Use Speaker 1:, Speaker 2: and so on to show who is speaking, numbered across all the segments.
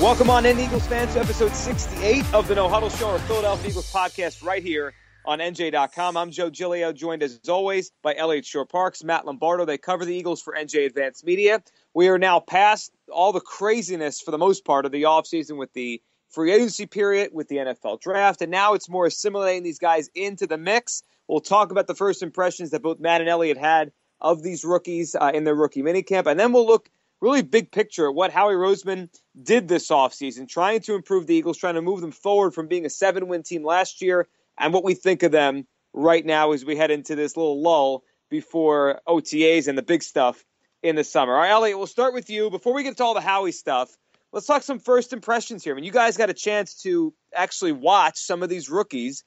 Speaker 1: Welcome on in, Eagles fans, to episode 68 of the No Huddle Show, our Philadelphia Eagles podcast right here on NJ.com. I'm Joe Giglio, joined as always by Elliot Shore-Parks, Matt Lombardo. They cover the Eagles for NJ Advanced Media. We are now past all the craziness, for the most part, of the offseason with the free agency period, with the NFL draft, and now it's more assimilating these guys into the mix. We'll talk about the first impressions that both Matt and Elliot had of these rookies in their rookie minicamp, and then we'll look really big picture at what Howie Roseman did this offseason, trying to improve the Eagles, trying to move them forward from being a 7-win team last year, and what we think of them right now as we head into this little lull before OTAs and the big stuff in the summer. All right, Elliot, we'll start with you. Before we get to all the Howie stuff, let's talk some first impressions here. I mean, you guys got a chance to actually watch some of these rookies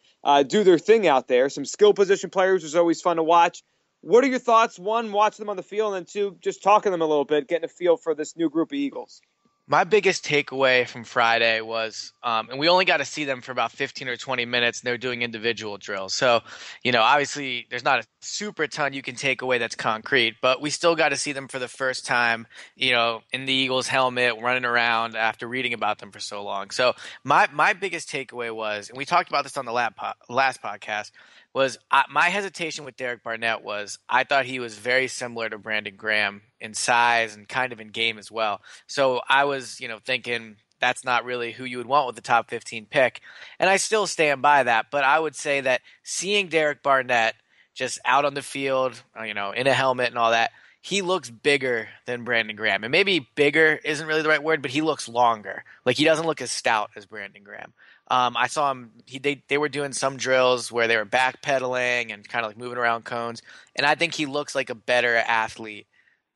Speaker 1: do their thing out there. Some skill position players was always fun to watch. What are your thoughts? One, watching them on the field, and then two, just talking to them a little bit, getting a feel for this new group of Eagles.
Speaker 2: My biggest takeaway from Friday was, and we only got to see them for about 15 or 20 minutes, and they're doing individual drills. So, obviously there's not a super ton you can take away that's concrete, but we still got to see them for the first time, in the Eagles helmet, running around after reading about them for so long. So my biggest takeaway was, and we talked about this on the last podcast, was my hesitation with Derek Barnett was I thought he was very similar to Brandon Graham in size and kind of in game as well. So I was, thinking that's not really who you would want with the top 15 pick. And I still stand by that. But I would say that seeing Derek Barnett just out on the field, in a helmet and all that, he looks bigger than Brandon Graham. And maybe bigger isn't really the right word, but he looks longer. Like, he doesn't look as stout as Brandon Graham. I saw him, they were doing some drills where they were backpedaling and kind of like moving around cones. And I think he looks like a better athlete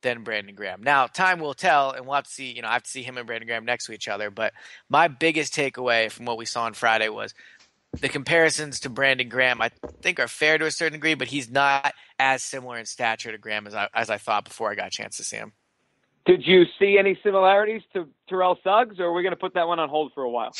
Speaker 2: than Brandon Graham. Now, time will tell, and we'll have to see, I have to see him and Brandon Graham next to each other. But my biggest takeaway from what we saw on Friday was the comparisons to Brandon Graham, I think, are fair to a certain degree, but he's not as similar in stature to Graham as I thought before I got a chance to see him.
Speaker 1: Did you see any similarities to Terrell Suggs, or are we going to put that one on hold for a while?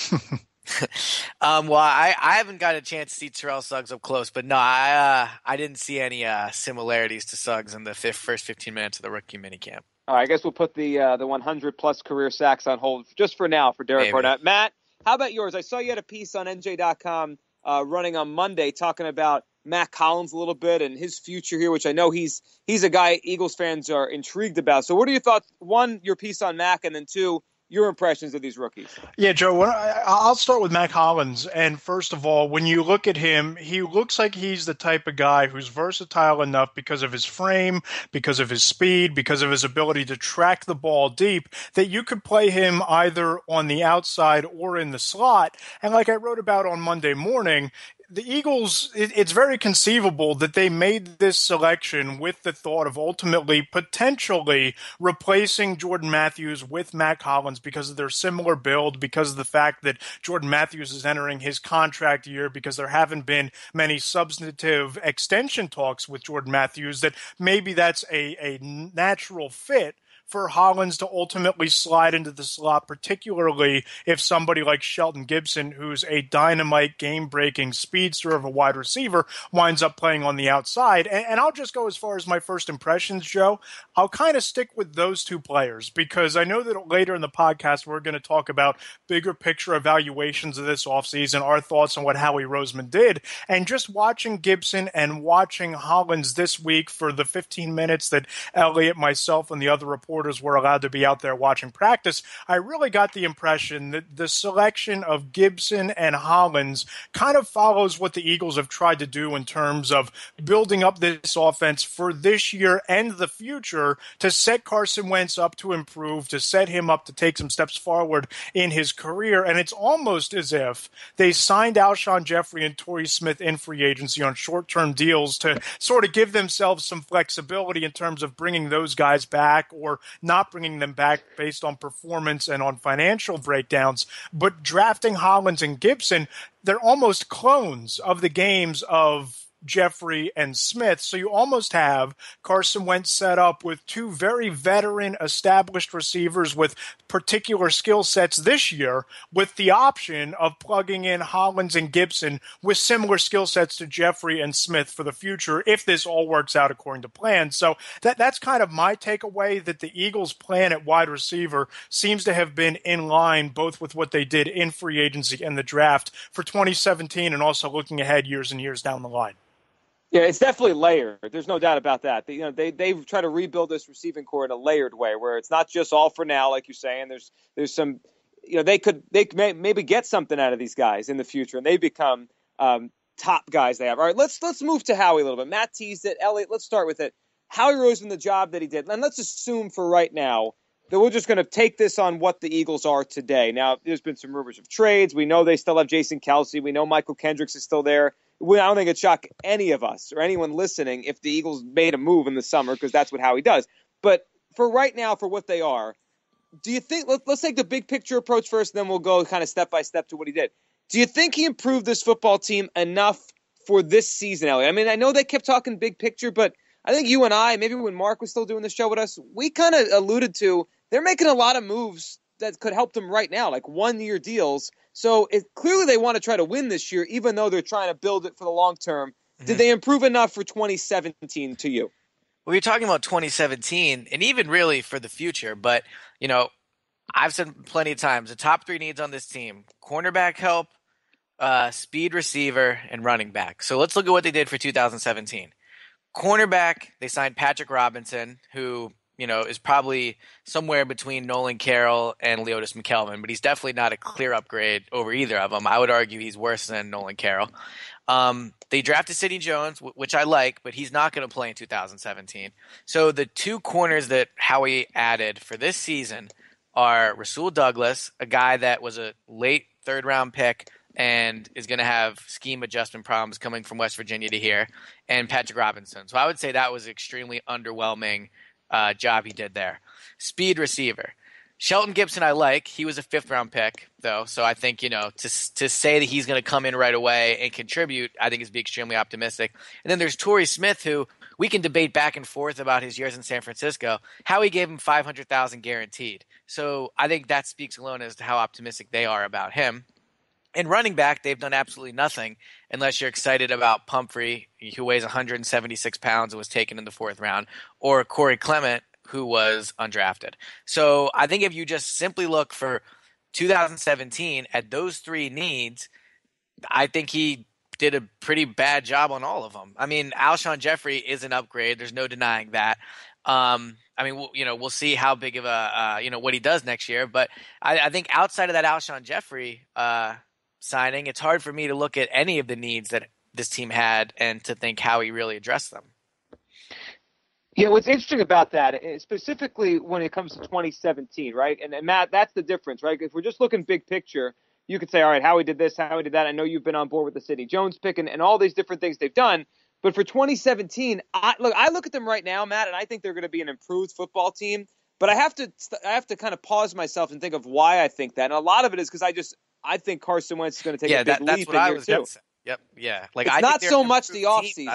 Speaker 2: Well, I haven't got a chance to see Terrell Suggs up close, but no, I didn't see any similarities to Suggs in the first 15 minutes of the rookie minicamp.
Speaker 1: All right, I guess we'll put the 100-plus career sacks on hold just for now for Derek Barnett. Matt, how about yours? I saw you had a piece on NJ.com running on Monday talking about Matt Collins a little bit and his future here, which I know he's a guy Eagles fans are intrigued about. So what are your thoughts? One, your piece on Mac, and then two, your impressions of these rookies.
Speaker 3: Yeah, Joe, I'll start with Matt Collins. And first of all, when you look at him, he looks like he's the type of guy who's versatile enough because of his frame, because of his speed, because of his ability to track the ball deep, that you could play him either on the outside or in the slot. And like I wrote about on Monday morning, the Eagles, it's very conceivable that they made this selection with the thought of ultimately potentially replacing Jordan Matthews with Matt Collins because of their similar build, because of the fact that Jordan Matthews is entering his contract year, because there haven't been many substantive extension talks with Jordan Matthews, that maybe that's a natural fit for Hollins to ultimately slide into the slot, particularly if somebody like Shelton Gibson, who's a dynamite game-breaking speedster of a wide receiver, winds up playing on the outside. And I'll just go as far as my first impressions, Joe. I'll kind of stick with those two players because I know that later in the podcast we're going to talk about bigger picture evaluations of this offseason, our thoughts on what Howie Roseman did. And just watching Gibson and watching Hollins this week for the 15 minutes that Elliot, myself, and the other reporters were allowed to be out there watching practice, I really got the impression that the selection of Gibson and Hollins kind of follows what the Eagles have tried to do in terms of building up this offense for this year and the future to set Carson Wentz up to improve, to set him up to take some steps forward in his career. And it's almost as if they signed Alshon Jeffrey and Torrey Smith in free agency on short-term deals to sort of give themselves some flexibility in terms of bringing those guys back or not bringing them back based on performance and on financial breakdowns. But drafting Hollins and Gibson, they're almost clones of the games of Jeffrey, and Smith. So you almost have Carson Wentz set up with two very veteran, established receivers with particular skill sets this year, with the option of plugging in Hollins and Gibson with similar skill sets to Jeffrey and Smith for the future if this all works out according to plan. So that's kind of my takeaway, that the Eagles' plan at wide receiver seems to have been in line both with what they did in free agency and the draft for 2017 and also looking ahead years and years down the line.
Speaker 1: Yeah, it's definitely layered. There's no doubt about that. They've tried to rebuild this receiving core in a layered way, where it's not just all for now, like you're saying. There's some, they could maybe get something out of these guys in the future, and they become top guys they have. All right, let's move to Howie a little bit. Matt teased it. Elliot, let's start with it. Howie Roseman, the job that he did, and let's assume for right now that we're just going to take this on what the Eagles are today. Now, there's been some rumors of trades. We know they still have Jason Kelce. We know Michael Kendricks is still there. I don't think it'd shock any of us or anyone listening if the Eagles made a move in the summer, because that's what Howie does. But for right now, for what they are, do you think, let's take the big picture approach first, and then we'll go kind of step by step to what he did. Do you think he improved this football team enough for this season, Elliot? I mean, I know they kept talking big picture, but I think you and I, maybe when Mark was still doing the show with us, we kind of alluded to they're making a lot of moves that could help them right now, like one-year deals. So clearly they want to try to win this year, even though they're trying to build it for the long term. Mm-hmm. Did they improve enough for 2017 to you?
Speaker 2: Well, you're talking about 2017 and even really for the future. But, I've said plenty of times, the top three needs on this team: cornerback help, speed receiver, and running back. So let's look at what they did for 2017. Cornerback, they signed Patrick Robinson, who is probably somewhere between Nolan Carroll and Leotis McKelvin, but he's definitely not a clear upgrade over either of them. I would argue he's worse than Nolan Carroll. They drafted Sidney Jones, which I like, but he's not going to play in 2017. So the two corners that Howie added for this season are Rasul Douglas, a guy that was a late third-round pick and is going to have scheme adjustment problems coming from West Virginia to here, and Patrick Robinson. So I would say that was extremely underwhelming job he did there. Speed receiver. Shelton Gibson I like. He was a fifth-round pick, though, so I think, to say that he's going to come in right away and contribute, I think is being extremely optimistic. And then there's Torrey Smith, who we can debate back and forth about his years in San Francisco. Howie gave him $500,000 guaranteed. So I think that speaks alone as to how optimistic they are about him. And running back, they've done absolutely nothing unless you're excited about Pumphrey, who weighs 176 pounds and was taken in the fourth round, or Corey Clement, who was undrafted. So I think if you just simply look for 2017 at those three needs, I think he did a pretty bad job on all of them. I mean, Alshon Jeffrey is an upgrade. There's no denying that. We'll see how big of what he does next year. But I think outside of that Alshon Jeffrey signing, it's hard for me to look at any of the needs that this team had and to think how he really addressed them.
Speaker 1: Yeah, what's interesting about that, specifically when it comes to 2017, right? And Matt, that's the difference, right? If we're just looking big picture, you could say, all right, Howie did this, Howie did that. I know you've been on board with the Sidney Jones pick and all these different things they've done. But for 2017, I look at them right now, Matt, and I think they're going to be an improved football team. But I have to kind of pause myself and think of why I think that. And a lot of it is because I think Carson Wentz is going to take a big leap in year two.
Speaker 2: Yep. Yeah.
Speaker 1: It's not so much the offseason.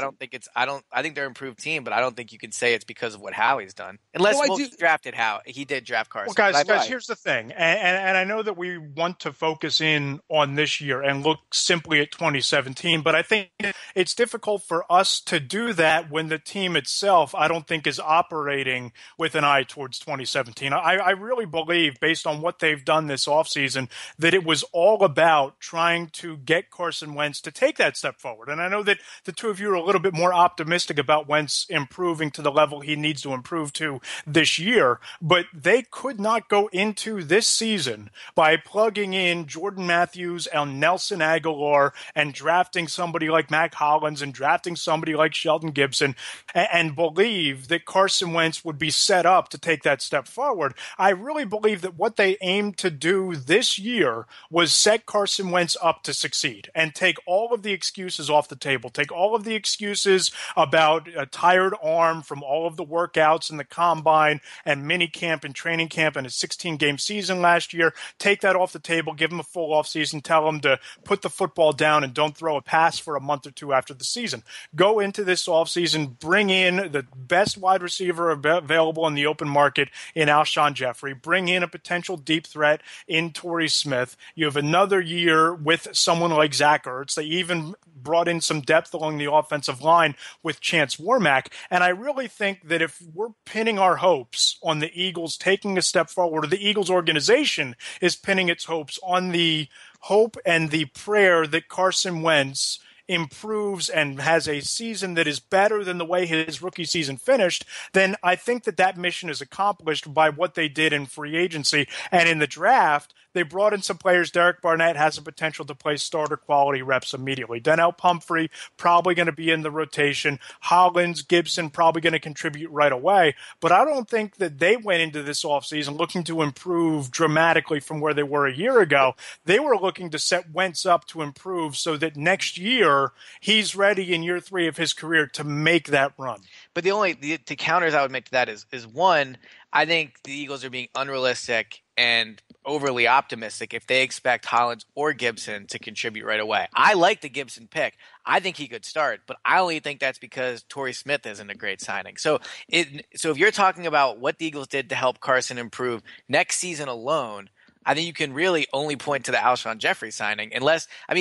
Speaker 2: I think they're an improved team, but I don't think you can say it's because of what Howie's done. Unless he drafted Howie. He did draft Carson.
Speaker 3: Well, guys, here's the thing. And I know that we want to focus in on this year and look simply at 2017, but I think it's difficult for us to do that when the team itself, I don't think, is operating with an eye towards 2017. I really believe, based on what they've done this offseason, that it was all about trying to get Carson Wentz to take that step forward. And I know that the two of you are a little bit more optimistic about Wentz improving to the level he needs to improve to this year, but they could not go into this season by plugging in Jordan Matthews and Nelson Aguilar and drafting somebody like Mac Hollins and drafting somebody like Shelton Gibson and believe that Carson Wentz would be set up to take that step forward. I really believe that what they aimed to do this year was set Carson Wentz up to succeed and take all all of the excuses off the table. Take all of the excuses about a tired arm from all of the workouts and the combine and mini camp and training camp and a 16-game season last year. Take that off the table, give him a full offseason, tell him to put the football down and don't throw a pass for a month or two after the season. Go into this offseason, bring in the best wide receiver available in the open market in Alshon Jeffrey, bring in a potential deep threat in Torrey Smith. You have another year with someone like Zach Ertz. They even brought in some depth along the offensive line with Chance Warmack. And I really think that if we're pinning our hopes on the Eagles taking a step forward, or the Eagles organization is pinning its hopes on the hope and the prayer that Carson Wentz improves and has a season that is better than the way his rookie season finished, then I think that mission is accomplished by what they did in free agency. And in the draft, they brought in some players. Derek Barnett has the potential to play starter quality reps immediately. Donnell Pumphrey probably going to be in the rotation. Hollins, Gibson probably going to contribute right away. But I don't think that they went into this offseason looking to improve dramatically from where they were a year ago. They were looking to set Wentz up to improve so that next year he's ready in year 3 of his career to make that run.
Speaker 2: But the counters I would make to that is one, I think the Eagles are being unrealistic and overly optimistic if they expect Hollins or Gibson to contribute right away. I like the Gibson pick. I think he could start, but I only think that's because Torrey Smith isn't a great signing. So if you're talking about what the Eagles did to help Carson improve next season alone, I think you can really only point to the Alshon Jeffrey signing,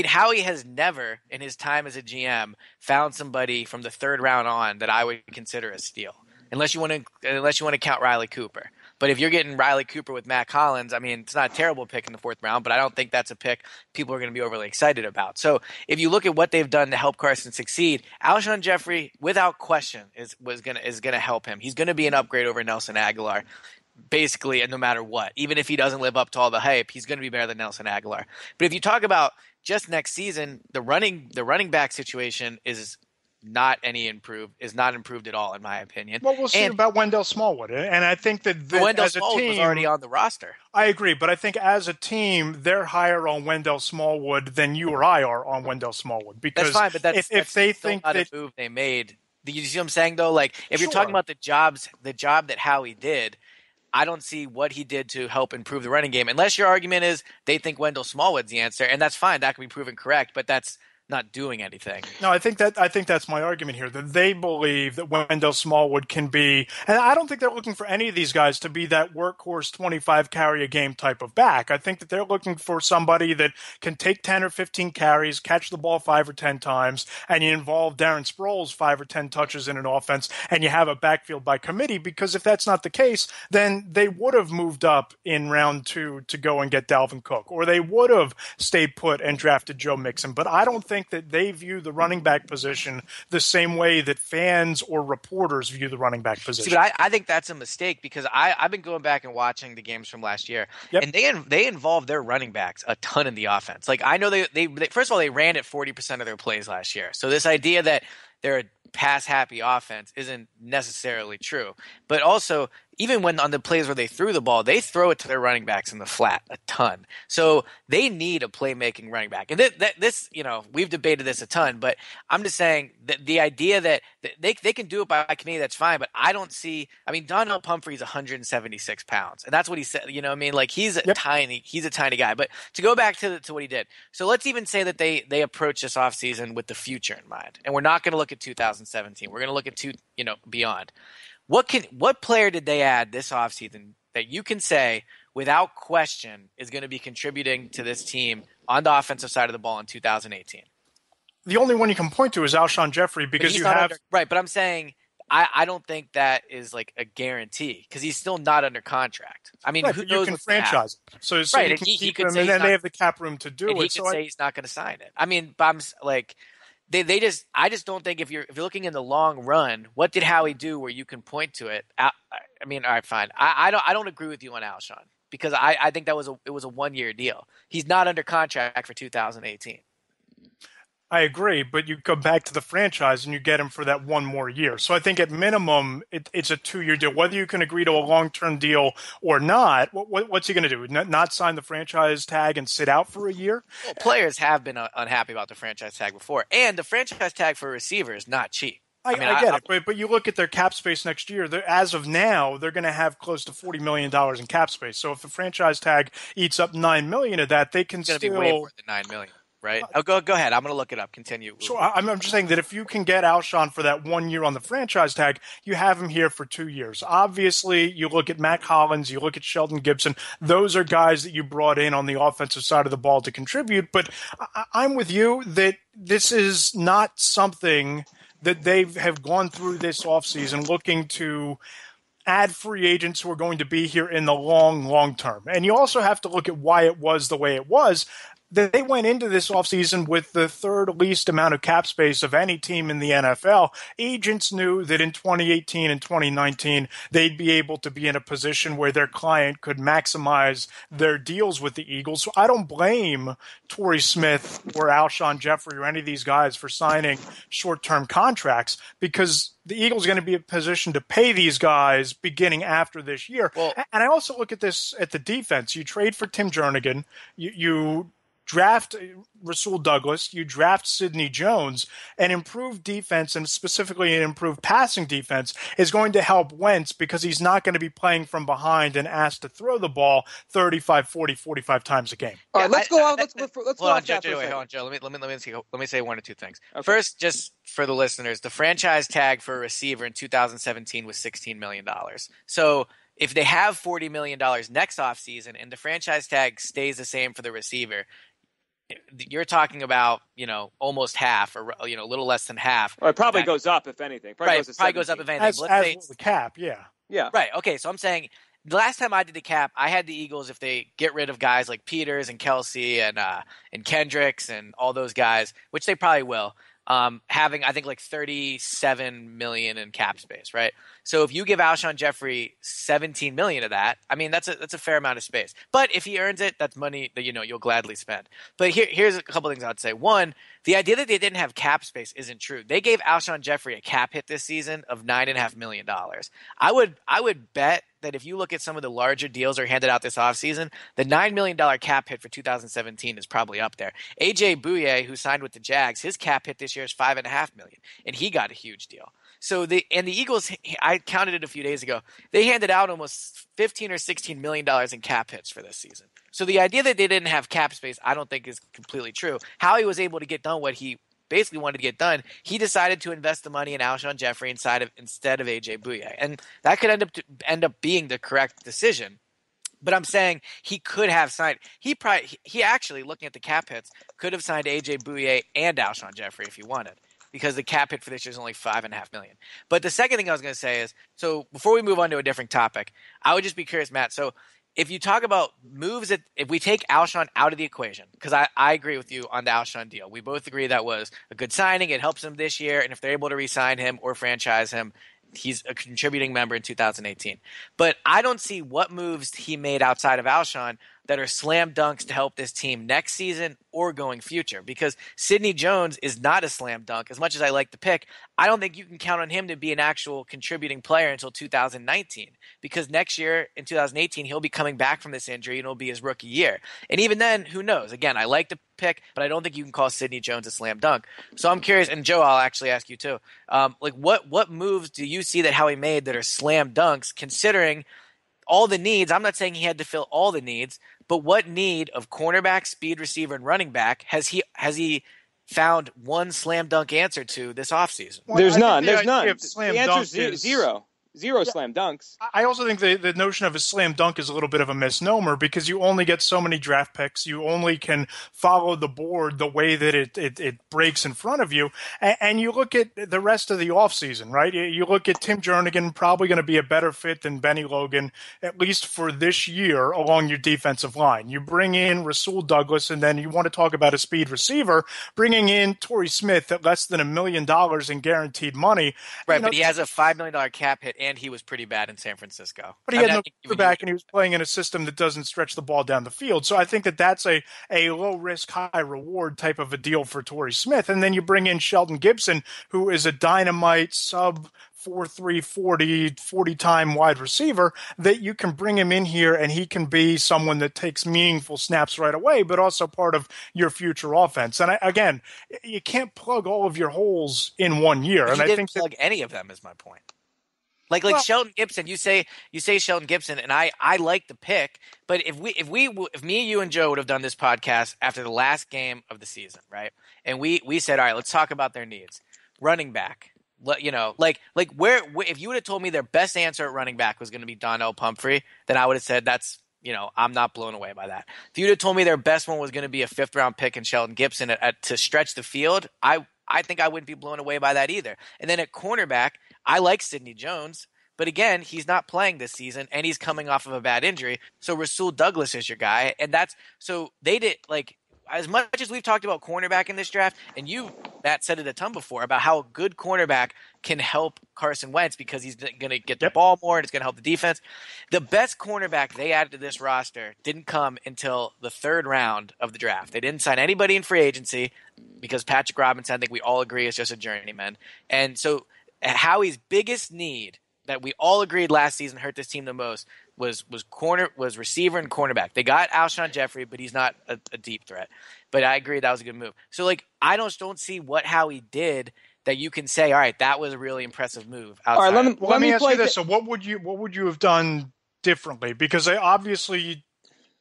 Speaker 2: Howie has never in his time as a GM found somebody from the 3rd round on that I would consider a steal, unless you want to count Riley Cooper. But if you're getting Riley Cooper with Matt Collins, it's not a terrible pick in the 4th round, but I don't think that's a pick people are going to be overly excited about. So if you look at what they've done to help Carson succeed, Alshon Jeffrey, without question, is going to help him. He's going to be an upgrade over Nelson Aguilar. Basically, and no matter what, even if he doesn't live up to all the hype, he's going to be better than Nelson Aguilar. But if you talk about just next season, the running back situation is not improved at all, in my opinion.
Speaker 3: Well, we'll see about Wendell Smallwood, and I think that
Speaker 2: Wendell
Speaker 3: as a
Speaker 2: Smallwood
Speaker 3: team
Speaker 2: was already on the roster.
Speaker 3: I agree, but I think as a team, they're higher on Wendell Smallwood than you or I are on Wendell Smallwood. Because
Speaker 2: that's fine, but
Speaker 3: if they think
Speaker 2: not
Speaker 3: that
Speaker 2: a move they made. You see what I'm saying, though? Like, if you're talking about the job that Howie did, I don't see what he did to help improve the running game, unless your argument is they think Wendell Smallwood's the answer, and that's fine. That can be proven correct, but that's not doing anything.
Speaker 3: No, I think that's my argument here, that they believe that Wendell Smallwood can be, and I don't think they're looking for any of these guys to be that workhorse 25 carry a game type of back. I think that they're looking for somebody that can take 10 or 15 carries, catch the ball 5 or 10 times, and you involve Darren Sproles 5 or 10 touches in an offense, and you have a backfield by committee, because if that's not the case, then they would have moved up in round 2 to go and get Dalvin Cook, or they would have stayed put and drafted Joe Mixon. But I don't think that they view the running back position the same way that fans or reporters view the running back position.
Speaker 2: See, but I think that's a mistake, because I've been going back and watching the games from last year, and they involved their running backs a ton in the offense. Like, I know they first of all, they ran at 40% of their plays last year. So this idea that they're a pass-happy offense isn't necessarily true. But also, even when on the plays where they threw the ball, they throw it to their running backs in the flat a ton. So they need a playmaking running back. And this, we've debated this a ton, but I'm just saying that the idea that they can do it by committee, that's fine. But I don't see, Donnell Pumphrey's 176 pounds. And that's what he said. Like, he's a tiny guy. But to go back to what he did. So let's even say that they approach this offseason with the future in mind. And we're not going to look at 2017. We're going to look at beyond. What player did they add this offseason that you can say without question is going to be contributing to this team on the offensive side of the ball in 2018?
Speaker 3: The only one you can point to is Alshon Jeffrey, because you have
Speaker 2: right. But I'm saying I don't think that is like a guarantee, because he's still not under contract. Who knows? You
Speaker 3: can franchise him, so
Speaker 2: right.
Speaker 3: You can
Speaker 2: he
Speaker 3: keep
Speaker 2: could
Speaker 3: him,
Speaker 2: say
Speaker 3: and then they have the cap room to do
Speaker 2: and
Speaker 3: it.
Speaker 2: He could say he's not going to sign it. But I'm like. I just don't think if you're looking in the long run, what did Howie do where you can point to it? All right, fine. I don't agree with you on Alshon, because I think it was a 1-year deal. He's not under contract for 2018.
Speaker 3: I agree, but you go back to the franchise and you get him for that one more year. So I think at minimum, it's a 2-year deal. Whether you can agree to a long-term deal or not, what's he going to do? Not sign the franchise tag and sit out for a year?
Speaker 2: Well, players have been unhappy about the franchise tag before, and the franchise tag for a receiver is not cheap.
Speaker 3: I get it, but you look at their cap space next year. As of now, they're going to have close to $40 million in cap space. So if the franchise tag eats up $9 million of that, they can still
Speaker 2: be way more than $9 million. Right? Go ahead. I'm going to look it up. Continue.
Speaker 3: So I'm just saying that if you can get Alshon for that 1 year on the franchise tag, you have him here for 2 years. Obviously, you look at Mac Hollins, you look at Sheldon Gibson. Those are guys that you brought in on the offensive side of the ball to contribute. But I'm with you that this is not something that they have gone through this offseason looking to add free agents who are going to be here in the long term. And you also have to look at why it was the way it was. They went into this offseason with the third least amount of cap space of any team in the NFL. Agents knew that in 2018 and 2019, they'd be able to be in a position where their client could maximize their deals with the Eagles. So I don't blame Torrey Smith or Alshon Jeffrey or any of these guys for signing short-term contracts, because the Eagles are going to be in a position to pay these guys beginning after this year. Well, and I also look at this at the defense. You trade for Tim Jernigan. You draft Rasul Douglas, you draft Sidney Jones, and improved defense, and specifically an improved passing defense, is going to help Wentz because he's not going to be playing from behind and asked to throw the ball 35, 40, 45 times a game.
Speaker 1: All right, let's go on. Let's go on,
Speaker 2: Joe. Hold on, Joe. Let me say one or two things. Okay. First, just for the listeners, the franchise tag for a receiver in 2017 was $16 million. So if they have $40 million next offseason and the franchise tag stays the same for the receiver, you're talking about, almost half, or a little less than half.
Speaker 1: Well, it probably goes up if anything.
Speaker 2: Probably goes up if anything.
Speaker 3: As the cap, yeah.
Speaker 2: Right. Okay. So I'm saying the last time I did the cap, I had the Eagles, if they get rid of guys like Peters and Kelsey and Kendricks and all those guys, which they probably will, having I think like $37 million in cap space, right? So if you give Alshon Jeffrey $17 million of that, I mean that's a fair amount of space. But if he earns it, that's money that you'll gladly spend. But here's a couple things I'd say. One, the idea that they didn't have cap space isn't true. They gave Alshon Jeffrey a cap hit this season of $9.5 million. I would bet that if you look at some of the larger deals that are handed out this offseason, the $9 million cap hit for 2017 is probably up there. AJ Bouye, who signed with the Jags, his cap hit this year is $5.5 million, and he got a huge deal. So the Eagles, I counted it a few days ago, they handed out almost $15 or $16 million in cap hits for this season. So the idea that they didn't have cap space, I don't think is completely true. Howie was able to get done what he basically wanted to get done. He decided to invest the money in Alshon Jeffrey instead of AJ Bouye, and that could end up being the correct decision. But I'm saying he could have signed. He actually, looking at the cap hits, could have signed AJ Bouye and Alshon Jeffrey if he wanted, because the cap hit for this year is only $5.5 million. But the second thing I was going to say is, so before we move on to a different topic, I would just be curious, Matt. So if you talk about moves if we take Alshon out of the equation, because I agree with you on the Alshon deal. We both agree that was a good signing. It helps him this year. And if they're able to re-sign him or franchise him, he's a contributing member in 2018. But I don't see what moves he made outside of Alshon that are slam dunks to help this team next season or going future, because Sidney Jones is not a slam dunk. As much as I like the pick, I don't think you can count on him to be an actual contributing player until 2019, because next year in 2018, he'll be coming back from this injury and it'll be his rookie year. And even then, who knows? Again, I like the pick, but I don't think you can call Sidney Jones a slam dunk. So I'm curious, and Joe, I'll actually ask you too, what moves do you see that Howie made that are slam dunks, considering all the needs? I'm not saying he had to fill all the needs, but what need of cornerback, speed receiver, and running back has he found one slam dunk answer to this offseason?
Speaker 1: Well, There's none. The
Speaker 3: answer
Speaker 1: is zero. Zero slam dunks.
Speaker 3: I also think the notion of a slam dunk is a little bit of a misnomer, because you only get so many draft picks. You only can follow the board the way that it breaks in front of you. And you look at the rest of the offseason, right? You look at Tim Jernigan, probably going to be a better fit than Benny Logan, at least for this year, along your defensive line. You bring in Rasul Douglas, and then you want to talk about a speed receiver, bringing in Torrey Smith at less than $1 million in guaranteed money.
Speaker 2: Right, but he has a $5 million cap hit and he was pretty bad in San Francisco.
Speaker 3: But he had no quarterback, and he was playing in a system that doesn't stretch the ball down the field. So I think that's a low-risk, high-reward type of a deal for Torrey Smith. And then you bring in Sheldon Gibson, who is a dynamite sub 4.3 40-time wide receiver, that you can bring him in here and he can be someone that takes meaningful snaps right away, but also part of your future offense. And again, you can't plug all of your holes in 1 year.
Speaker 2: And I think plug any of them is my point. Like Sheldon Gibson, you say Sheldon Gibson, and I like the pick, but if me, you, and Joe would have done this podcast after the last game of the season, right? And we said, all right, let's talk about their needs. Running back. Where if you would have told me their best answer at running back was going to be Donnell Pumphrey, then I would have said that's, I'm not blown away by that. If you'd have told me their best one was going to be a 5th round pick in Sheldon Gibson to stretch the field, I think I wouldn't be blown away by that either. And then at cornerback, I like Sidney Jones, but again, he's not playing this season and he's coming off of a bad injury. So Rasul Douglas is your guy, and they did as much as we've talked about cornerback in this draft, and Matt, said it a ton before about how a good cornerback can help Carson Wentz because he's going to get the ball more and it's going to help the defense. The best cornerback they added to this roster didn't come until the 3rd round of the draft. They didn't sign anybody in free agency because Patrick Robinson, I think we all agree, is just a journeyman. And so Howie's biggest need that we all agreed last season hurt this team the most was receiver and cornerback. They got Alshon Jeffrey, but he's not a deep threat. But I agree that was a good move. So I don't see what Howie did that you can say, all right, that was a really impressive move. Outside.
Speaker 3: All right, let me ask you this. So what would you have done differently? Because obviously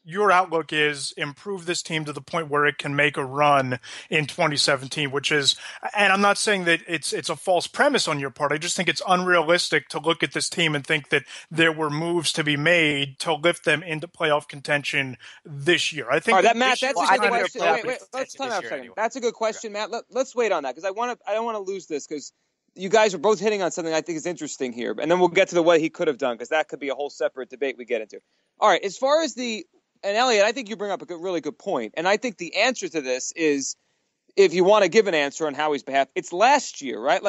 Speaker 3: your outlook is improve this team to the point where it can make a run in 2017, which is, and I'm not saying that it's a false premise on your part. I just think it's unrealistic to look at this team and think that there were moves to be made to lift them into playoff contention this year. I think
Speaker 1: Matt, that's a good question. Wait, let's time out a second. Anyway. That's a good question, Matt. Let's wait on that because I don't want to lose this because you guys are both hitting on something I think is interesting here, and then we'll get to the what he could have done because that could be a whole separate debate we get into. All right, as far as and Elliot, I think you bring up a really good point. And I think the answer to this is, if you want to give an answer on Howie's behalf, it's last year, right?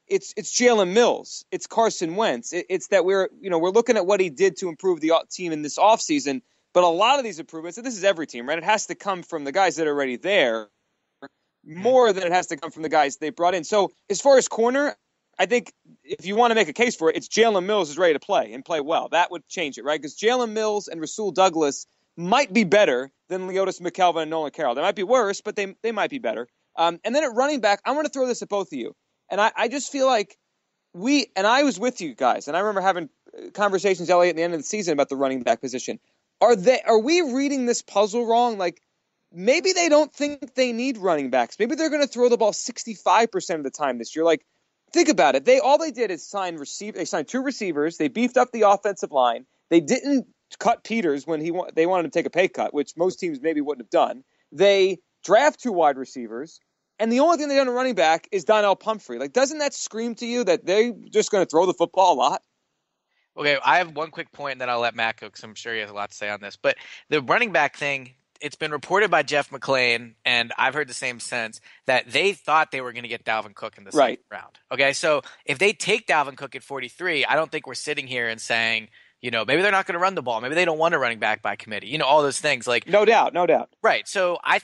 Speaker 1: It's Jalen Mills, it's Carson Wentz. It's that we're looking at what he did to improve the team in this offseason. But a lot of these improvements, and this is every team, right? It has to come from the guys that are already there more than it has to come from the guys they brought in. So as far as corner, I think if you want to make a case for it, it's Jalen Mills is ready to play and play well. That would change it, right? Because Jalen Mills and Rasul Douglas might be better than Leotis McKelvin and Nolan Carroll. They might be worse, but they might be better. And then at running back, I want to throw this at both of you. And I just feel like I was with you guys, and I remember having conversations, Elliot, at the end of the season about the running back position. Are we reading this puzzle wrong? Maybe they don't think they need running backs. Maybe they're going to throw the ball 65% of the time this year. Think about it. All they did is they signed 2 receivers. They beefed up the offensive line. They didn't cut Peters when they wanted him to take a pay cut, which most teams maybe wouldn't have done. They draft 2 wide receivers, and the only thing they done at running back is Donnell Pumphrey. Doesn't that scream to you that they're just going to throw the football a lot?
Speaker 2: Okay, I have one quick point, and then I'll let Matt go because I'm sure he has a lot to say on this. But the running back thing, it's been reported by Jeff McClain, and I've heard the same sense, that they thought they were going to get Dalvin Cook in the second round. Okay, so if they take Dalvin Cook at 43, I don't think we're sitting here and saying, maybe they're not going to run the ball. Maybe they don't want a running back by committee. All those things.
Speaker 1: No doubt.
Speaker 2: Right. So I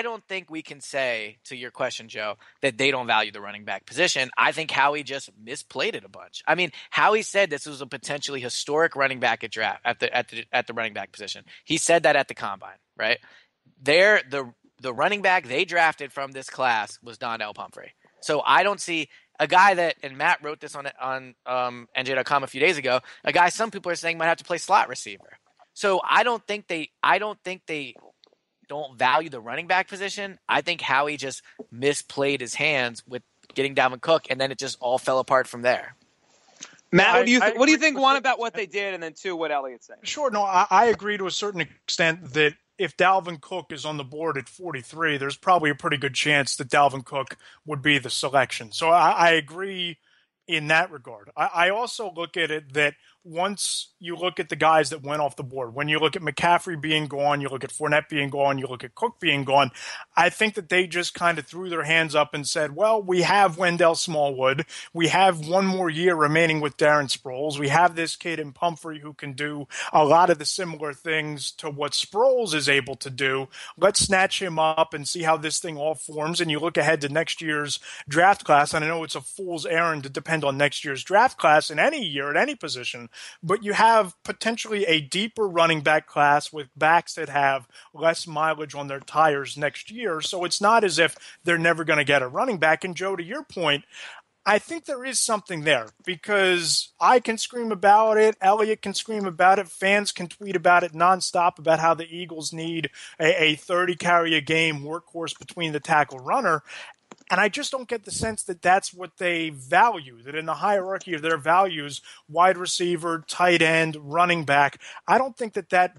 Speaker 2: don't think we can say, to your question, Joe, that they don't value the running back position. I think Howie just misplayed it a bunch. I mean, Howie said this was a potentially historic running back at draft at the running back position. He said that at the combine, right? The running back they drafted from this class was Donnell Pumphrey. So I don't see a guy that, and Matt wrote this on NJ.com a few days ago, a guy some people are saying might have to play slot receiver. So I don't think they don't value the running back position. I think Howie just misplayed his hands with getting Dalvin Cook, and then it just all fell apart from there.
Speaker 1: Matt, what do you think? One, about what they did, and then 2, what Elliott's saying.
Speaker 3: Sure. No, I agree to a certain extent that if Dalvin Cook is on the board at 43, there's probably a pretty good chance that Dalvin Cook would be the selection. So I agree in that regard. I also look at it that once you look at the guys that went off the board, when you look at McCaffrey being gone, you look at Fournette being gone, you look at Cook being gone, I think that they just kind of threw their hands up and said, well, we have Wendell Smallwood. We have one more year remaining with Darren Sproles. We have this kid in Pumphrey who can do a lot of the similar things to what Sproles is able to do. Let's snatch him up and see how this thing all forms. And you look ahead to next year's draft class, and I know it's a fool's errand to depend on next year's draft class in any year at any position, but you have potentially a deeper running back class with backs that have less mileage on their tires next year. So it's not as if they're never going to get a running back. And Joe, to your point, I think there is something there because I can scream about it. Elliott can scream about it. Fans can tweet about it nonstop about how the Eagles need a 30 carry a game workhorse between the tackle runner. And I just don't get the sense that that's what they value, that in the hierarchy of their values, wide receiver, tight end, running back, I don't think that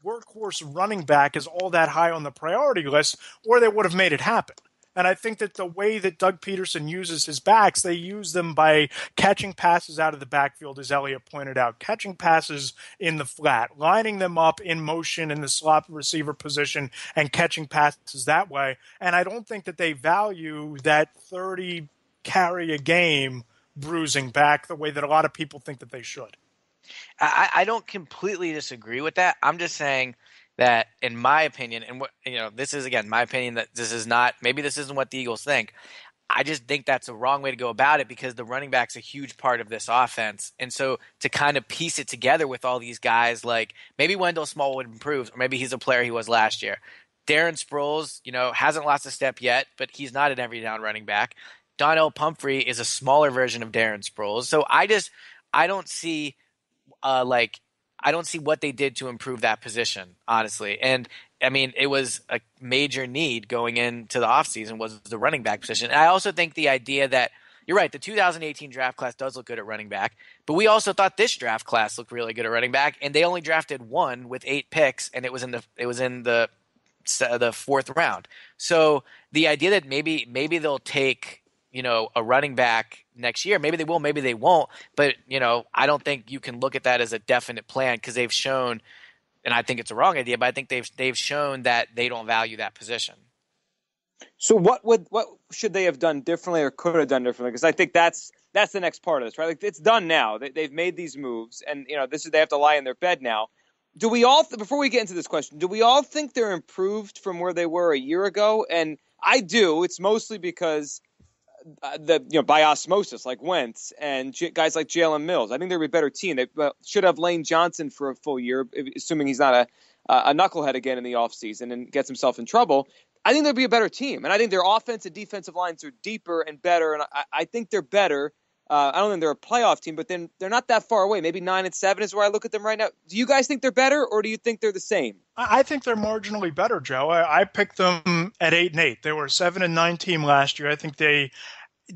Speaker 3: workhorse running back is all that high on the priority list, or they would have made it happen. And I think that the way that Doug Peterson uses his backs, they use them by catching passes out of the backfield, as Elliott pointed out, catching passes in the flat, lining them up in motion in the slot receiver position and catching passes that way. And I don't think that they value that 30 carry a game bruising back the way that a lot of people think that they should.
Speaker 2: I don't completely disagree with that. I'm just saying that, in my opinion, and this is again my opinion, that this is not, maybe this isn't what the Eagles think. I just think that's a wrong way to go about it because the running back's a huge part of this offense. And so to kind of piece it together with all these guys, like maybe Wendell Smallwood improves, or maybe he's a player he was last year. Darren Sproles, hasn't lost a step yet, but he's not an every down running back. Donnell Pumphrey is a smaller version of Darren Sproles. So I don't see I don't see what they did to improve that position, honestly. And I mean, it was a major need going into the offseason was the running back position. And I also think the idea that you're right, the 2018 draft class does look good at running back, but we also thought this draft class looked really good at running back, and they only drafted one with 8 picks, and it was in the fourth round. So the idea that maybe they'll take a running back next year. Maybe they will, maybe they won't. But, I don't think you can look at that as a definite plan because they've shown, and I think it's a wrong idea, but I think they've shown that they don't value that position.
Speaker 1: So what should they have done differently or could have done differently? Because I think that's the next part of this, right? Like it's done now. They've made these moves, and they have to lie in their bed now. Do we all before we get into this question, do we all think they're improved from where they were a year ago? And I do. It's mostly because by osmosis, like Wentz and guys like Jalen Mills. I think they're a better team. They should have Lane Johnson for a full year, assuming he's not a knucklehead again in the offseason and gets himself in trouble. I think they'll be a better team. And I think their offense and defensive lines are deeper and better. And I think they're better. I don't think they're a playoff team, but then they're not that far away. Maybe 9-7 is where I look at them right now. Do you guys think they're better, or do you think they're the same?
Speaker 3: I think they're marginally better, Joe. I picked them at 8-8. They were a 7-9 team last year. I think they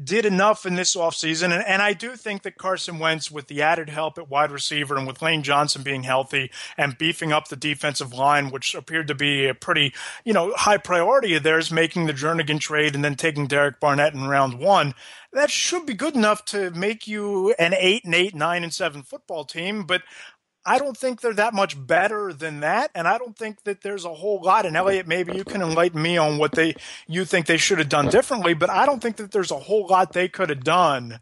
Speaker 3: did enough in this offseason. And I do think that Carson Wentz, with the added help at wide receiver and with Lane Johnson being healthy and beefing up the defensive line, which appeared to be a pretty, high priority of theirs, making the Jernigan trade and then taking Derek Barnett in round 1, that should be good enough to make you an 8-8, 9-7 football team. But I don't think they're that much better than that, and I don't think that there's a whole lot. And Elliott, maybe you can enlighten me on what you think they should have done differently, but I don't think that there's a whole lot they could have done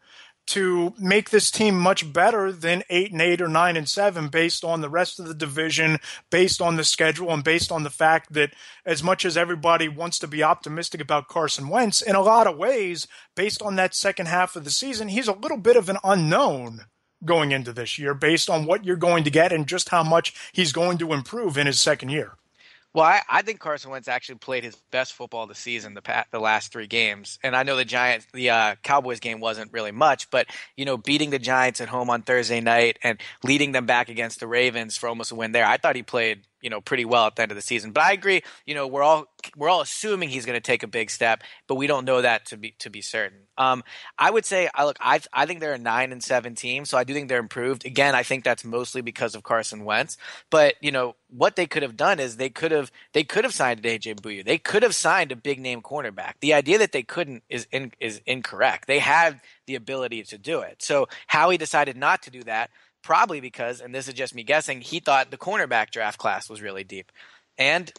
Speaker 3: to make this team much better than 8-8 or 9-7 based on the rest of the division, based on the schedule, and based on the fact that as much as everybody wants to be optimistic about Carson Wentz, in a lot of ways, based on that second half of the season, he's a little bit of an unknown going into this year based on what you're going to get and just how much he's going to improve in his second year.
Speaker 2: Well, I think Carson Wentz actually played his best football of the season the last 3 games. And I know the Cowboys game wasn't really much, but, beating the Giants at home on Thursday night and leading them back against the Ravens for almost a win there, I thought he played, pretty well at the end of the season. But I agree, we're all assuming he's going to take a big step, but we don't know that to be certain. I would say, I think they're a 9-7 team, so I do think they're improved. Again, I think that's mostly because of Carson Wentz. But what they could have done is they could have signed AJ Bouye. They could have signed a big name cornerback. The idea that they couldn't is incorrect. They had the ability to do it. So Howie decided not to do that. probably because, and this is just me guessing, he thought the cornerback draft class was really deep. And,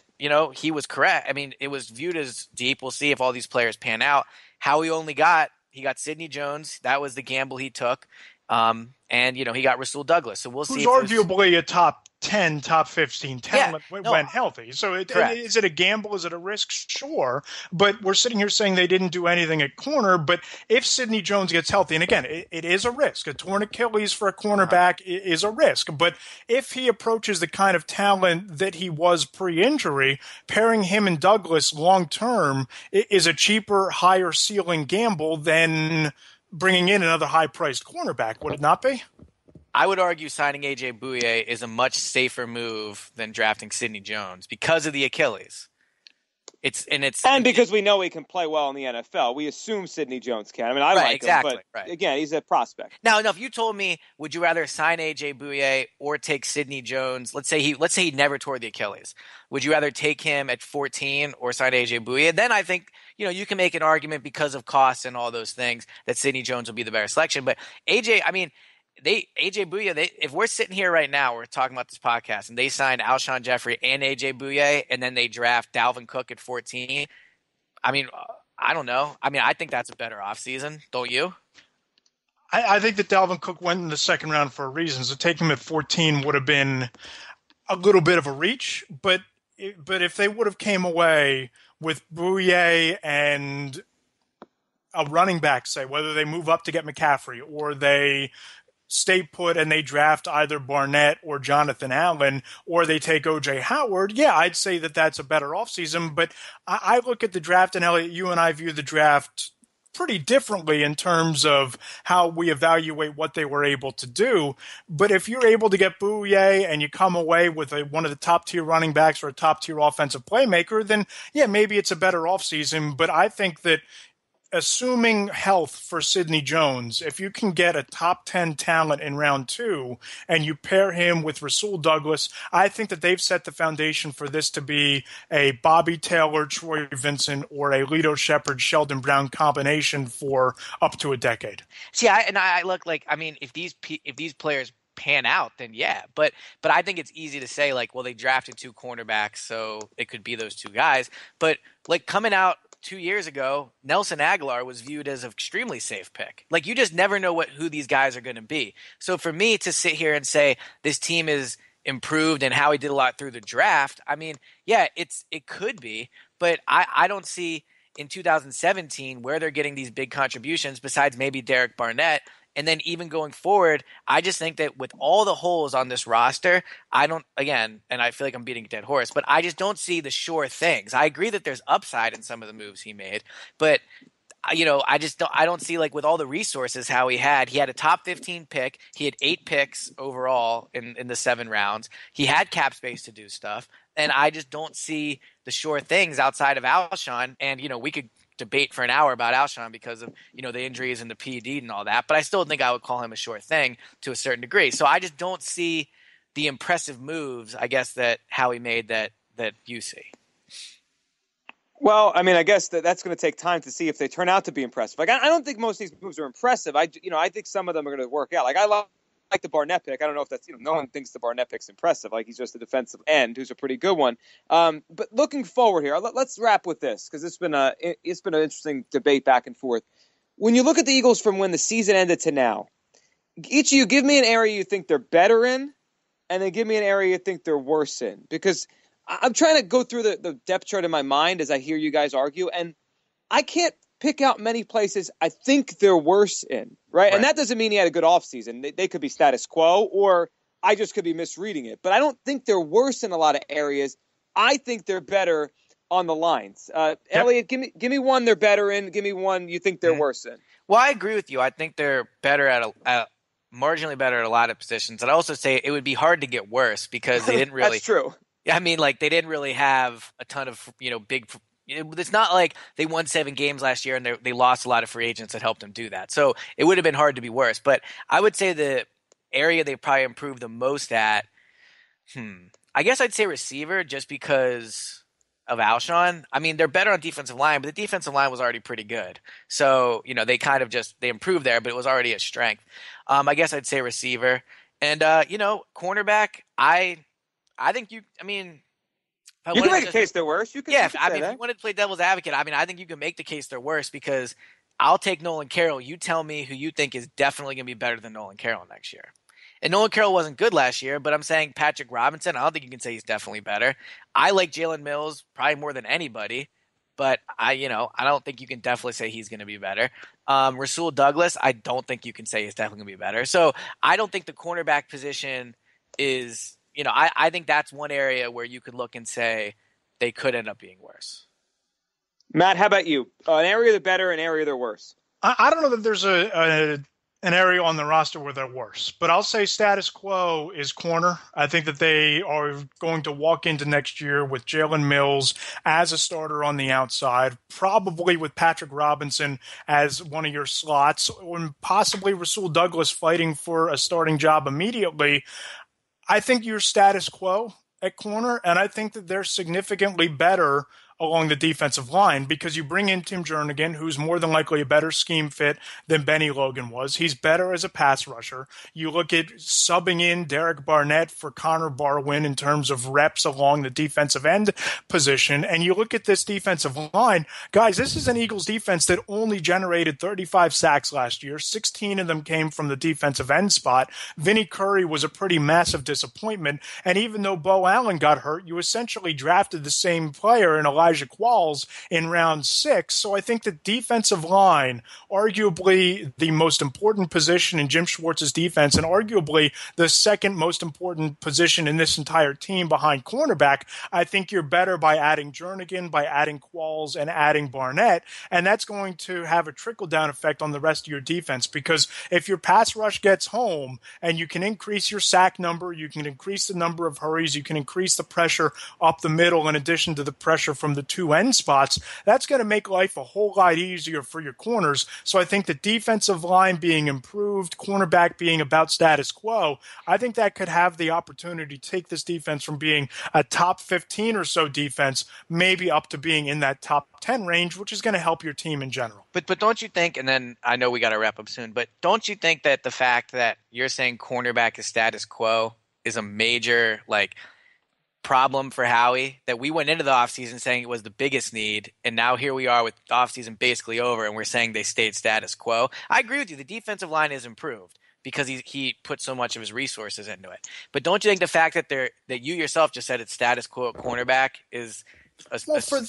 Speaker 2: he was correct. I mean, it was viewed as deep. We'll see if all these players pan out. He got Sidney Jones. That was the gamble he took. And, he got Rasul Douglas. So we'll see.
Speaker 3: Who's arguably a top 10, top 15 talent when healthy. So is it a gamble? Is it a risk? Sure. But we're sitting here saying they didn't do anything at corner. But if Sidney Jones gets healthy, and again, it is a risk. A torn Achilles for a cornerback is a risk. But if he approaches the kind of talent that he was pre-injury, pairing him and Douglas long-term is a cheaper, higher ceiling gamble than bringing in another high-priced cornerback. Would it not be?
Speaker 2: I would argue signing A.J. Bouye is a much safer move than drafting Sidney Jones because of the Achilles. And
Speaker 1: because we know he can play well in the NFL. We assume Sidney Jones can. I mean, I like him, but again, he's a prospect.
Speaker 2: Now, if you told me, would you rather sign A.J. Bouye or take Sidney Jones? Let's say he never tore the Achilles. Would you rather take him at 14 or sign A.J. Bouye? Then I think you can make an argument because of costs and all those things that Sidney Jones will be the better selection. But AJ, I mean. AJ Bouye, if we're sitting here right now, we're talking about this podcast, and they sign Alshon Jeffrey and AJ Bouye, and then they draft Dalvin Cook at 14. I mean, I don't know. I mean, I think that's a better offseason, don't you?
Speaker 3: I think that Dalvin Cook went in the second round for a reason. So taking him at 14 would have been a little bit of a reach, but if they would have came away with Bouye and a running back, say, whether they move up to get McCaffrey or they stay put and they draft either Barnett or Jonathan Allen, or they take O.J. Howard, I'd say that that's a better offseason. But I look at the draft, and Elliot, you and I view the draft pretty differently in terms of how we evaluate what they were able to do. But if you're able to get Bouye and you come away with one of the top-tier running backs or a top-tier offensive playmaker, then, maybe it's a better offseason. But I think that assuming health for Sidney Jones, if you can get a top 10 talent in round 2 and you pair him with Rasul Douglas, I think that they've set the foundation for this to be a Bobby Taylor, Troy Vincent, or a Lito Shepherd, Sheldon Brown combination for up to a decade.
Speaker 2: See, I look like, I mean, if these players pan out, then but I think it's easy to say, like, well, they drafted 2 cornerbacks, so it could be those 2 guys. But like coming out 2 years ago, Nelson Aguilar was viewed as an extremely safe pick. Like, you just never know who these guys are going to be. So for me to sit here and say this team is improved and Howie did a lot through the draft, I mean, it could be, but I don't see in 2017 where they're getting these big contributions besides maybe Derek Barnett. And then even going forward, I just think that with all the holes on this roster, and I feel like I'm beating a dead horse, but I just don't see the sure things. I agree that there's upside in some of the moves he made, but I don't see, like, with all the resources he had a top 15 pick. He had 8 picks overall in the 7 rounds. He had cap space to do stuff. And I just don't see the sure things outside of Alshon. And, we could debate for an hour about Alshon because of, the injuries and the PED and all that. But I still think I would call him a sure thing to a certain degree. So I just don't see the impressive moves, I guess, that Howie made that you see.
Speaker 1: Well, I mean, I guess that's going to take time to see if they turn out to be impressive. Like, I don't think most of these moves are impressive. I think some of them are going to work out. Like, I like the Barnett pick. I don't know if that's, no one thinks the Barnett pick's impressive. Like, he's just a defensive end who's a pretty good one. But looking forward here, let's wrap with this because it's been an interesting debate back and forth. When you look at the Eagles from when the season ended to now, each of you give me an area you think they're better in, and then give me an area you think they're worse in. Because I'm trying to go through the depth chart in my mind as I hear you guys argue, and I can't pick out many places I think they're worse in, right? And that doesn't mean he had a good offseason. They could be status quo, or I just could be misreading it. But I don't think they're worse in a lot of areas. I think they're better on the lines. Elliot, give me one they're better in. Give me one you think they're worse in.
Speaker 2: Well, I agree with you. I think they're better at marginally better at a lot of positions. I'd also say it would be hard to get worse because they didn't really.
Speaker 1: That's true.
Speaker 2: I mean, like, they didn't really have a ton of, big. It's not like they won 7 games last year and they lost a lot of free agents that helped them do that. So it would have been hard to be worse. But I would say the area they probably improved the most at, I guess I'd say receiver just because of Alshon. I mean, they're better on defensive line, but the defensive line was already pretty good. So, they kind of they improved there, but it was already a strength. I guess I'd say receiver. And, cornerback, I think you – I mean –
Speaker 1: you can make a case they're worse. You can
Speaker 2: if
Speaker 1: say
Speaker 2: you wanted to play devil's advocate, I think you can make the case they're worse because I'll take Nolan Carroll. You tell me who you think is definitely going to be better than Nolan Carroll next year. And Nolan Carroll wasn't good last year, but I'm saying Patrick Robinson, I don't think you can say he's definitely better. I like Jalen Mills probably more than anybody, but I don't think you can definitely say he's going to be better. Rasul Douglas, I don't think you can say he's definitely going to be better. So I don't think the cornerback position is – I think that's one area where you could look and say they could end up being worse.
Speaker 1: Matt, how about you? An area they're better, an area they're worse.
Speaker 3: I don't know that there's an area on the roster where they're worse, but I'll say status quo is corner. I think that they are going to walk into next year with Jalen Mills as a starter on the outside, probably with Patrick Robinson as one of your slots, or possibly Rasul Douglas fighting for a starting job immediately. I think you're status quo at corner, and I think that they're significantly better along the defensive line because you bring in Tim Jernigan, who's more than likely a better scheme fit than Benny Logan was. He's better as a pass rusher. You look at subbing in Derek Barnett for Connor Barwin in terms of reps along the defensive end position, and you look at this defensive line. Guys, this is an Eagles defense that only generated 35 sacks last year. 16 of them came from the defensive end spot. Vinnie Curry was a pretty massive disappointment, and even though Bo Allen got hurt, you essentially drafted the same player in Elijah Qualls in round 6. So I think the defensive line, arguably the most important position in Jim Schwartz's defense and arguably the second most important position in this entire team behind cornerback, I think you're better by adding Jernigan, by adding Qualls, and adding Barnett. And that's going to have a trickle-down effect on the rest of your defense because if your pass rush gets home and you can increase your sack number, you can increase the number of hurries, you can increase the pressure up the middle in addition to the pressure from the two end spots, that's going to make life a whole lot easier for your corners. So I think the defensive line being improved, cornerback being about status quo, I think that could have the opportunity to take this defense from being a top 15 or so defense, maybe up to being in that top 10 range, which is going to help your team in general.
Speaker 2: But don't you think, and then I know we got to wrap up soon, but don't you think that the fact that you're saying cornerback is status quo is a major, problem for Howie, that we went into the offseason saying it was the biggest need, and now here we are with the offseason basically over, and we're saying they stayed status quo? I agree with you. The defensive line is improved because he put so much of his resources into it. But don't you think the fact that you yourself just said it's status quo at cornerback is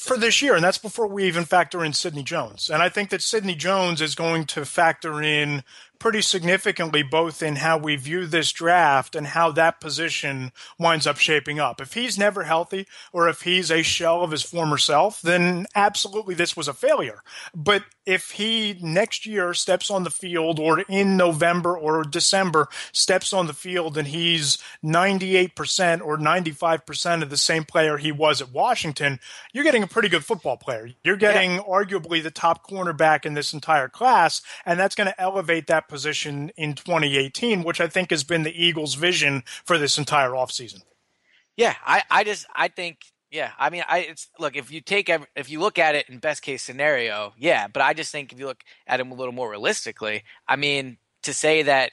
Speaker 3: for this year, and that's before we even factor in Sidney Jones. And I think that Sidney Jones is going to factor in pretty significantly both in how we view this draft and how that position winds up shaping up. If he's never healthy or if he's a shell of his former self, then absolutely this was a failure. But if he next year steps on the field or in November or December steps on the field and he's 98% or 95% of the same player he was at Washington, you're getting a pretty good football player. You're getting arguably the top cornerback in this entire class, and that's going to elevate that position in 2018, which I think has been the Eagles' vision for this entire offseason.
Speaker 2: Yeah, I think if you look at it in best case scenario, yeah, but I just think if you look at him a little more realistically, I mean, to say that,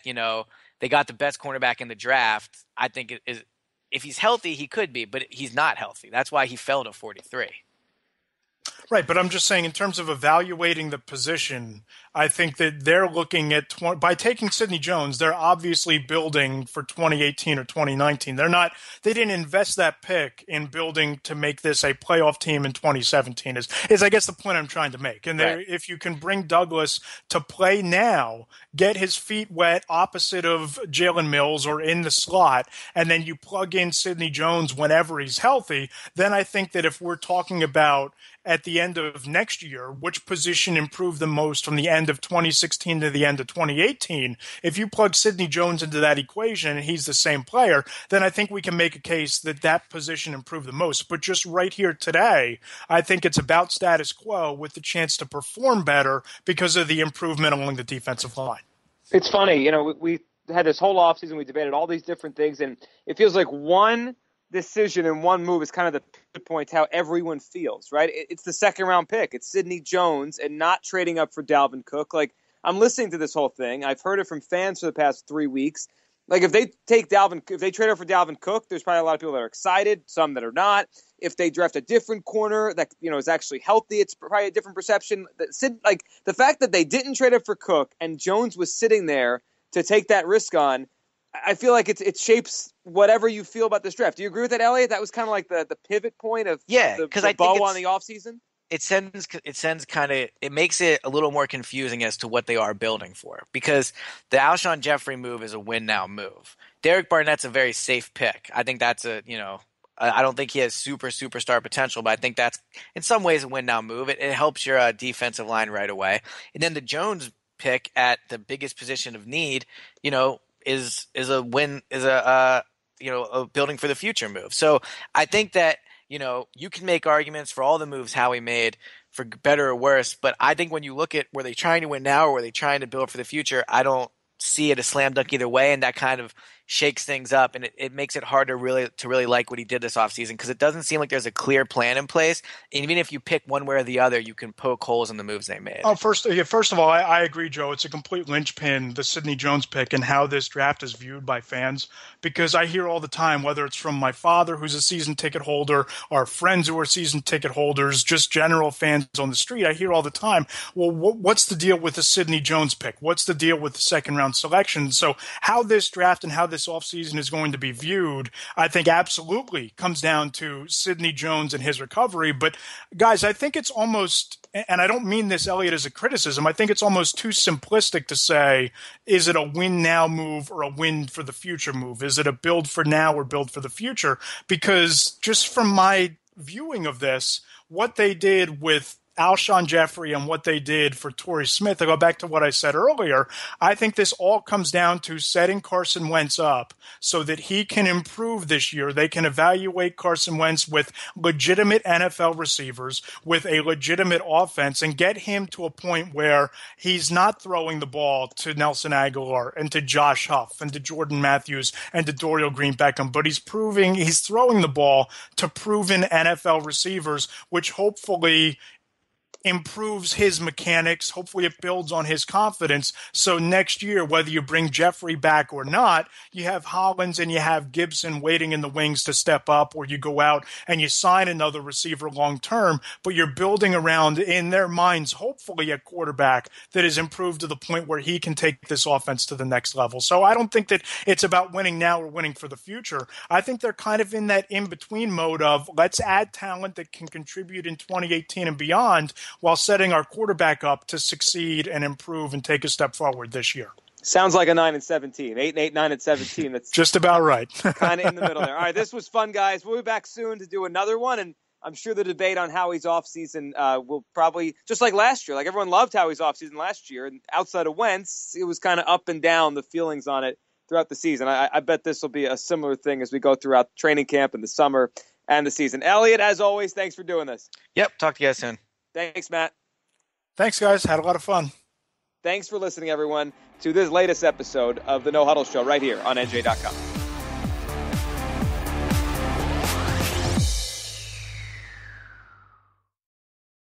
Speaker 2: they got the best cornerback in the draft, I think it is, if he's healthy, he could be, but he's not healthy. That's why he fell to 43.
Speaker 3: Right, but I'm just saying in terms of evaluating the position, I think that they're looking at by taking Sidney Jones, they're obviously building for 2018 or 2019. They didn't invest that pick in building to make this a playoff team in 2017 is I guess the point I'm trying to make. And right. If you can bring Douglas to play now, get his feet wet opposite of Jalen Mills or in the slot, and then you plug in Sidney Jones whenever he's healthy, then I think that if we're talking about at the end of next year, which position improved the most from the end of 2016 to the end of 2018, if you plug Sidney Jones into that equation and he's the same player, then I think we can make a case that that position improved the most. But just right here today, I think it's about status quo with the chance to perform better because of the improvement along the defensive line.
Speaker 1: It's funny, we had this whole offseason, we debated all these different things, and it feels like one decision and one move is kind of the point how everyone feels, right? It's the second round pick. It's Sidney Jones and not trading up for Dalvin Cook. I'm listening to this whole thing. I've heard it from fans for the past 3 weeks. Like if they trade up for Dalvin Cook, there's probably a lot of people that are excited, some that are not. If they draft a different corner that is actually healthy, it's probably a different perception. Like the fact that they didn't trade up for Cook and Jones was sitting there to take that risk on, I feel like it shapes whatever you feel about this draft. Do you agree with that, Elliot? That was kind of like the pivot point of the bow on the offseason?
Speaker 2: It makes it a little more confusing as to what they are building for, because the Alshon Jeffrey move is a win now move. Derek Barnett's a very safe pick. I think that's I don't think he has superstar potential, but I think that's in some ways a win now move. It helps your defensive line right away. And then the Jones pick at the biggest position of need, is a win, is a building for the future move. So I think that, you can make arguments for all the moves Howie made for better or worse, but I think when you look at were they trying to win now or were they trying to build for the future, I don't see it a slam dunk either way, and that kind of shakes things up, and it makes it hard to really like what he did this offseason, because it doesn't seem like there's a clear plan in place. And even if you pick one way or the other, you can poke holes in the moves they made.
Speaker 3: First of all, I agree, Joe. It's a complete linchpin, the Sidney Jones pick, and how this draft is viewed by fans, because I hear all the time, whether it's from my father, who's a season ticket holder, or friends who are season ticket holders, just general fans on the street, I hear all the time, well, what's the deal with the Sidney Jones pick? What's the deal with the second-round selection? So how this draft and how this offseason is going to be viewed, I think absolutely comes down to Sidney Jones and his recovery. But guys, I think it's almost, and I don't mean this, Elliot, as a criticism, I think it's almost too simplistic to say, is it a win now move or a win for the future move? Is it a build for now or build for the future? Because just from my viewing of this, what they did with Alshon Jeffrey and what they did for Torrey Smith, I go back to what I said earlier, I think this all comes down to setting Carson Wentz up so that he can improve this year. They can evaluate Carson Wentz with legitimate NFL receivers, with a legitimate offense, and get him to a point where he's not throwing the ball to Nelson Aguilar and to Josh Huff and to Jordan Matthews and to Dorial Green-Beckham, but he's throwing the ball to proven NFL receivers, which hopefully improves his mechanics. Hopefully it builds on his confidence. So next year, whether you bring Jeffrey back or not, you have Hollins and you have Gibson waiting in the wings to step up, or you go out and you sign another receiver long term, but you're building around, in their minds, hopefully a quarterback that is improved to the point where he can take this offense to the next level. So I don't think that it's about winning now or winning for the future. I think they're kind of in that in-between mode of let's add talent that can contribute in 2018 and beyond, while setting our quarterback up to succeed and improve and take a step forward this year.
Speaker 1: Sounds like a 9-17, 8-8, 9-17. That's
Speaker 3: just about right.
Speaker 1: Kind of in the middle there. All right, this was fun, guys. We'll be back soon to do another one, and I'm sure the debate on Howie's offseason will probably, just like last year, like everyone loved Howie's offseason last year, and outside of Wentz, it was kind of up and down, the feelings on it throughout the season. I bet this will be a similar thing as we go throughout training camp and the summer and the season. Elliot, as always, thanks for doing this.
Speaker 2: Yep, talk to you guys soon.
Speaker 1: Thanks, Matt.
Speaker 3: Thanks, guys. Had a lot of fun.
Speaker 1: Thanks for listening, everyone, to this latest episode of the No Huddle Show right here on NJ.com.